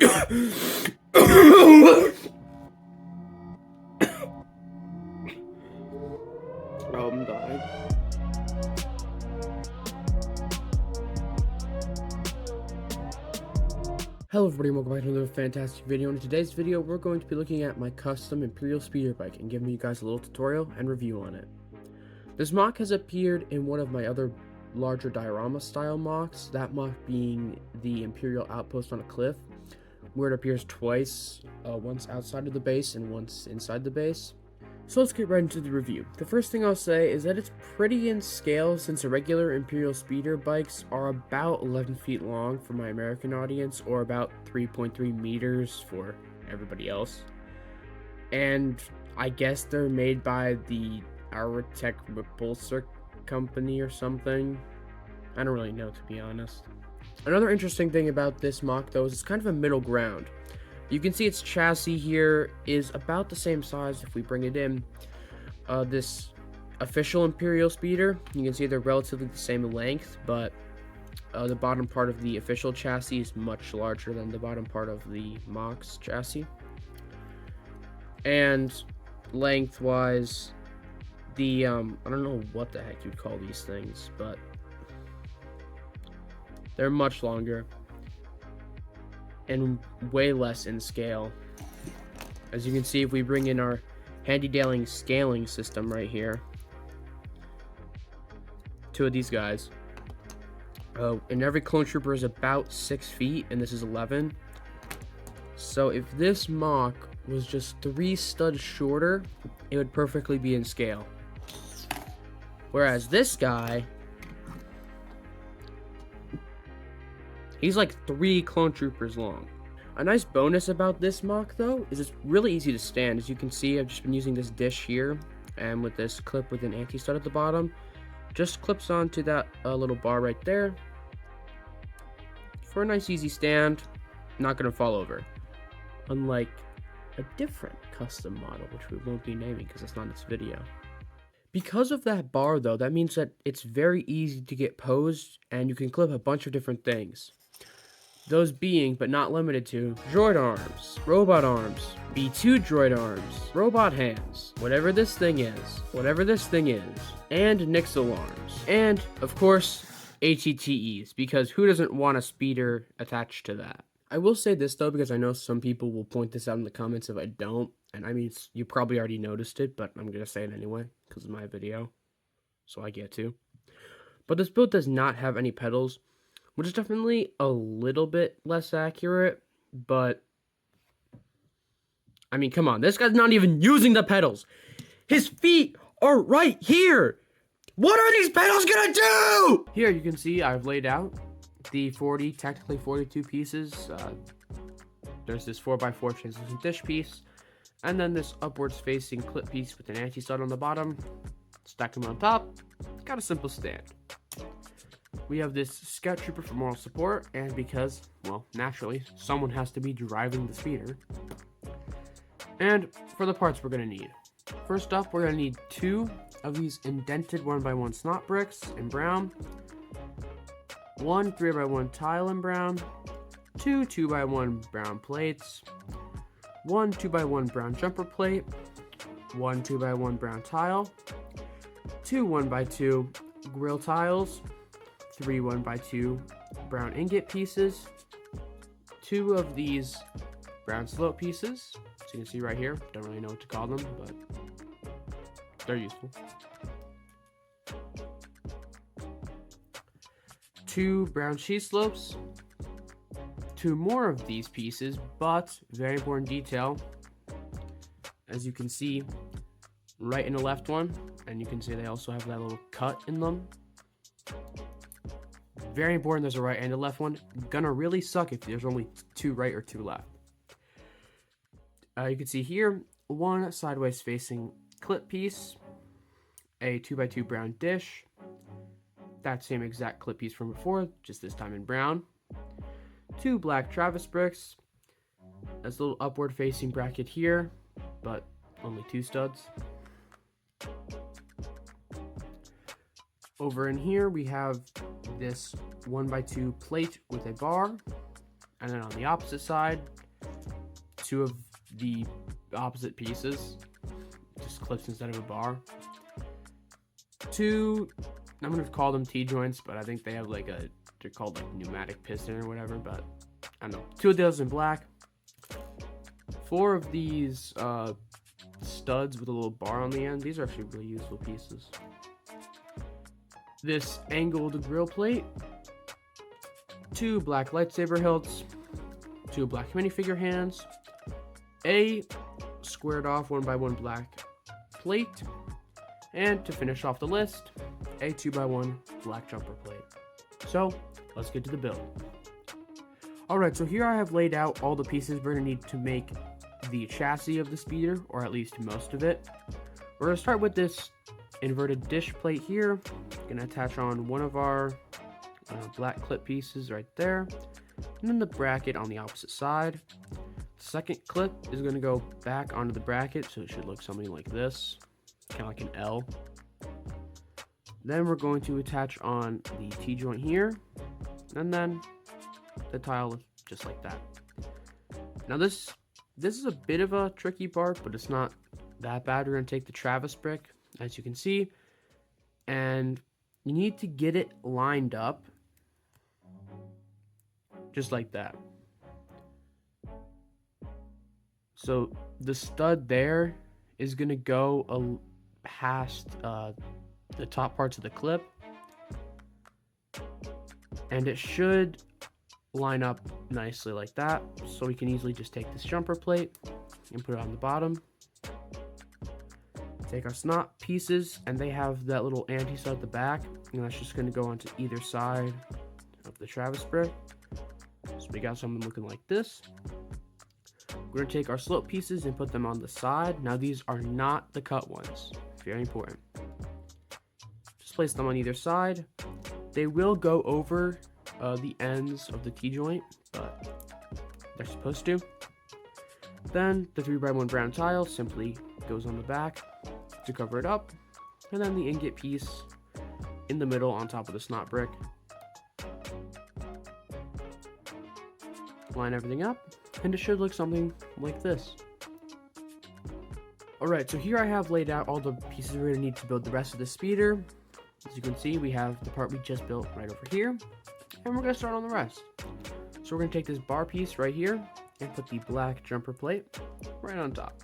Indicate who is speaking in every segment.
Speaker 1: I'm dying. Hello everybody, welcome back to another fantastic video. In today's video, we're going to be looking at my custom Imperial speeder bike and giving you guys a little tutorial and review on it. This mock has appeared in one of my other larger diorama style mocks, that mock being the Imperial outpost on a cliff, where it appears twice, once outside of the base and once inside the base. So let's get right into the review. The first thing I'll say is that it's pretty in scale, since the regular Imperial speeder bikes are about 11 feet long for my American audience, or about 3.3 meters for everybody else. And I guess they're made by the Aurotech Repulsor company or something. I don't really know, to be honest. Another interesting thing about this mock though is it's kind of a middle ground. You can see its chassis here is about the same size if we bring it in. This official Imperial speeder, you can see they're relatively the same length, but the bottom part of the official chassis is much larger than the bottom part of the mock's chassis. And lengthwise, the I don't know what the heck you'd call these things, but they're much longer and way less in scale. As you can see, if we bring in our handy-dandy scaling system right here, two of these guys, and every clone trooper is about 6 feet, and this is 11. So if this mock was just 3 studs shorter, it would perfectly be in scale. Whereas this guy, he's like 3 clone troopers long. A nice bonus about this mock though is it's really easy to stand. As you can see, I've just been using this dish here, and with this clip with an anti-stud at the bottom, just clips onto that little bar right there for a nice easy stand. Not gonna fall over, unlike a different custom model, which we won't be naming because it's not in this video. Because of that bar though, that means that it's very easy to get posed, and you can clip a bunch of different things. Those being, but not limited to, droid arms, robot arms, B2 droid arms, robot hands, whatever this thing is, and Nixel arms, and, of course, ATTEs, because who doesn't want a speeder attached to that? I will say this though, because I know some people will point this out in the comments if I don't, and I mean, you probably already noticed it, but I'm gonna say it anyway, because of my video, so I get to. But this build does not have any pedals, which is definitely a little bit less accurate, but I mean, come on, this guy's not even using the pedals. His feet are right here. What are these pedals gonna do? Here you can see I've laid out the 40, technically 42 pieces. There's this 4x4 translucent dish piece, and then this upwards facing clip piece with an anti-stud on the bottom. Stack them on top, got a simple stand. We have this Scout Trooper for moral support, and because, well, naturally, someone has to be driving the speeder. And for the parts we're going to need. First up, we're going to need 2 of these indented 1x1 snot bricks in brown, 1 3x1 tile in brown, 2 2x1 brown plates, 1 2x1 brown jumper plate, 1 2x1 brown tile, 2 1x2 grill tiles, 3 1x2 brown ingot pieces, 2 of these brown slope pieces, so you can see right here, don't really know what to call them, but they're useful, 2 brown cheese slopes, 2 more of these pieces, but very important detail, as you can see, right in the left one, and you can see they also have that little cut in them. Very important, there's a right and a left one. Gonna really suck if there's only 2 right or 2 left. You can see here, 1 sideways facing clip piece, a 2x2 brown dish, that same exact clip piece from before, just this time in brown, 2 black Travis bricks, this little upward facing bracket here, but only 2 studs. Over in here we have this 1x2 plate with a bar, And then on the opposite side, 2 of the opposite pieces, just clips instead of a bar. 2, I'm gonna call them T-joints, but I think they have like they're called like pneumatic piston or whatever, but I don't know. 2 of those in black. 4 of these studs with a little bar on the end. These are actually really useful pieces. This angled grill plate. 2 black lightsaber hilts. 2 black minifigure hands. A squared off 1x1 black plate. And to finish off the list, a 2x1 black jumper plate. So let's get to the build. Alright, so here I have laid out all the pieces we're going to need to make the chassis of the speeder, or at least most of it. We're going to start with this inverted dish plate here. Going to attach on one of our black clip pieces right there, and then the bracket on the opposite side. The second clip is going to go back onto the bracket, so it should look something like this, kind of like an L. Then we're going to attach on the T-joint here, and then the tile just like that. Now this is a bit of a tricky part, but it's not that bad. We're going to take the Travis brick, as you can see, and you need to get it lined up just like that. So the stud there is going to go past the top parts of the clip, and it should line up nicely like that. So we can easily just take this jumper plate and put it on the bottom. Take our snot pieces, and they have that little anti-stud at the back, and that's just going to go onto either side of the Travis brick. So we got something looking like this. We're going to take our slope pieces and put them on the side. Now these are not the cut ones. Very important. Just place them on either side. They will go over the ends of the T-joint, but they're supposed to. Then the 3x1 brown tile simply goes on the back to cover it up, and then the ingot piece in the middle on top of the snot brick. Line everything up, and it should look something like this. Alright, so here I have laid out all the pieces we're going to need to build the rest of the speeder. As you can see, we have the part we just built right over here, and we're going to start on the rest. So we're going to take this bar piece right here and put the black jumper plate right on top.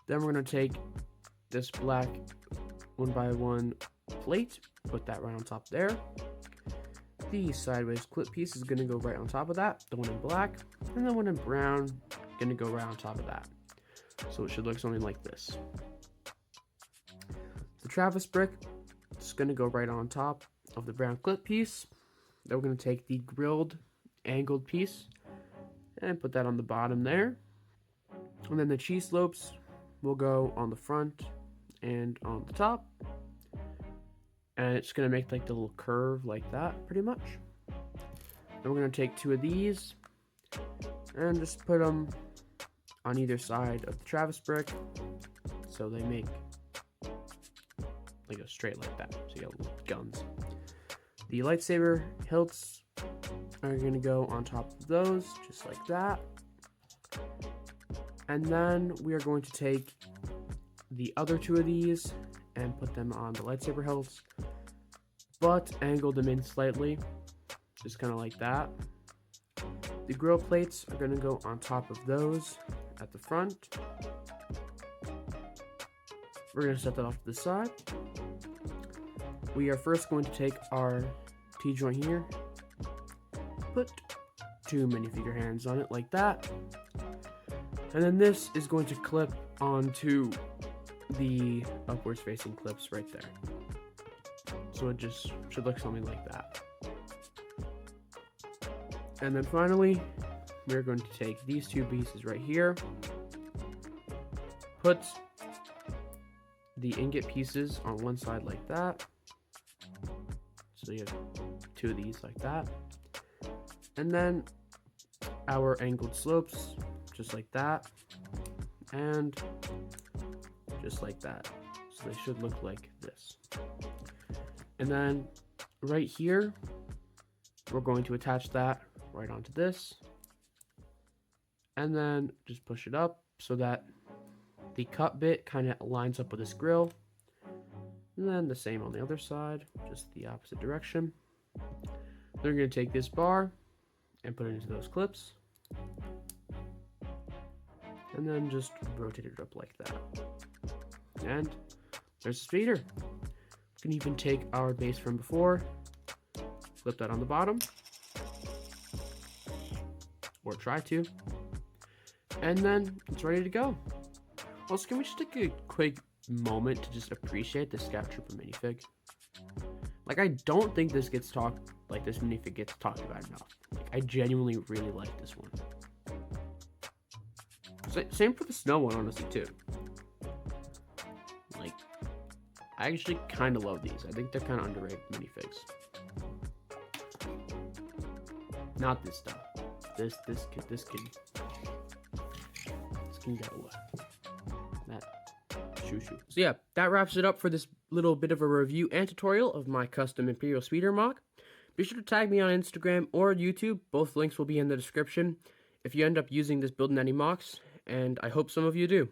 Speaker 1: Then we're going to take this black 1x1 plate, put that right on top there. The sideways clip piece is going to go right on top of that, the one in black, and the one in brown going to go right on top of that. So it should look something like this. The Travis brick is going to go right on top of the brown clip piece. Then we're going to take the grilled angled piece and put that on the bottom there. And then the cheese slopes will go on the front and on the top. And it's going to make like the little curve like that, pretty much. Then we're going to take 2 of these and just put them on either side of the Travis brick, so they make like a straight like that. So you got little guns. The lightsaber hilts are going to go on top of those, just like that. And then we are going to take the other 2 of these and put them on the lightsaber hilts, but angle them in slightly, just kind of like that. The grill plates are going to go on top of those at the front. We're going to set that off to the side. We are first going to take our T-joint here, put 2 minifigure hands on it like that, and then this is going to clip onto the upwards facing clips right there. So it just should look something like that. And then finally, we're going to take these 2 pieces right here, put the ingot pieces on one side like that. So you have 2 of these like that. And then our angled slopes, just like that. And just like that. So they should look like this. And then right here, we're going to attach that right onto this. And then just push it up so that the cut bit kind of lines up with this grill. And then the same on the other side, just the opposite direction. Then we're going to take this bar and put it into those clips. And then just rotate it up like that. And there's the speeder. We can even take our base from before, flip that on the bottom, or try to, and then it's ready to go. Also, can we just take a quick moment to just appreciate the Scout Trooper minifig? Like, I don't think this minifig gets talked about enough. Like, I genuinely really like this one. Same for the snow one, honestly, too. Like, I actually kind of love these. I think they're kind of underrated minifigs. Not this stuff. This can go away. That shoo. So yeah, that wraps it up for this little bit of a review and tutorial of my custom Imperial speeder mock. Be sure to tag me on Instagram or YouTube. Both links will be in the description if you end up using this build in any mocks, and I hope some of you do.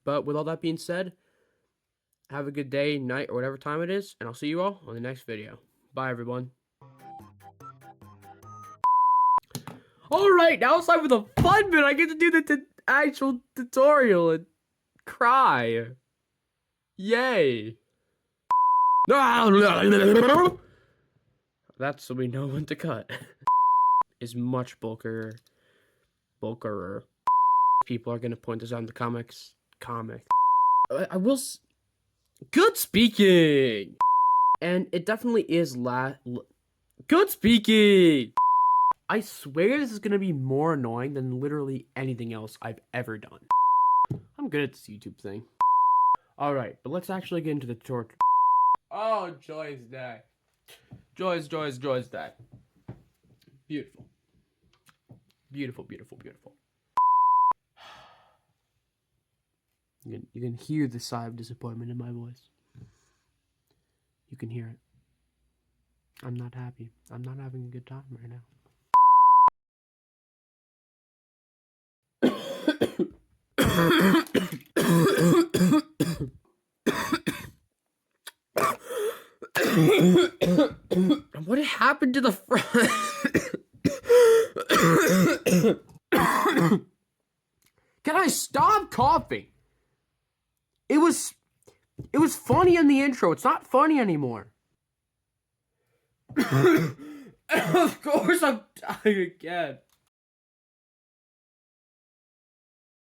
Speaker 1: But with all that being said, have a good day, night, or whatever time it is, and I'll see you all on the next video. Bye, everyone. Alright, now it's time for the fun bit. I get to do the actual tutorial and cry. Yay. That's so we know when to cut. Is much bulkier. People are gonna point this out in the comics. I will. Good speaking. And it definitely is good speaking. I swear this is gonna be more annoying than literally anything else I've ever done. I'm good at this YouTube thing. Alright, but let's actually get into the tutorial. Oh, Joy's day. Joy's day. Beautiful. Beautiful. You can hear the sigh of disappointment in my voice. You can hear it. I'm not happy. I'm not having a good time right now. What happened to the front? Can I stop coughing? It was funny in the intro. It's not funny anymore. Of course I'm dying again.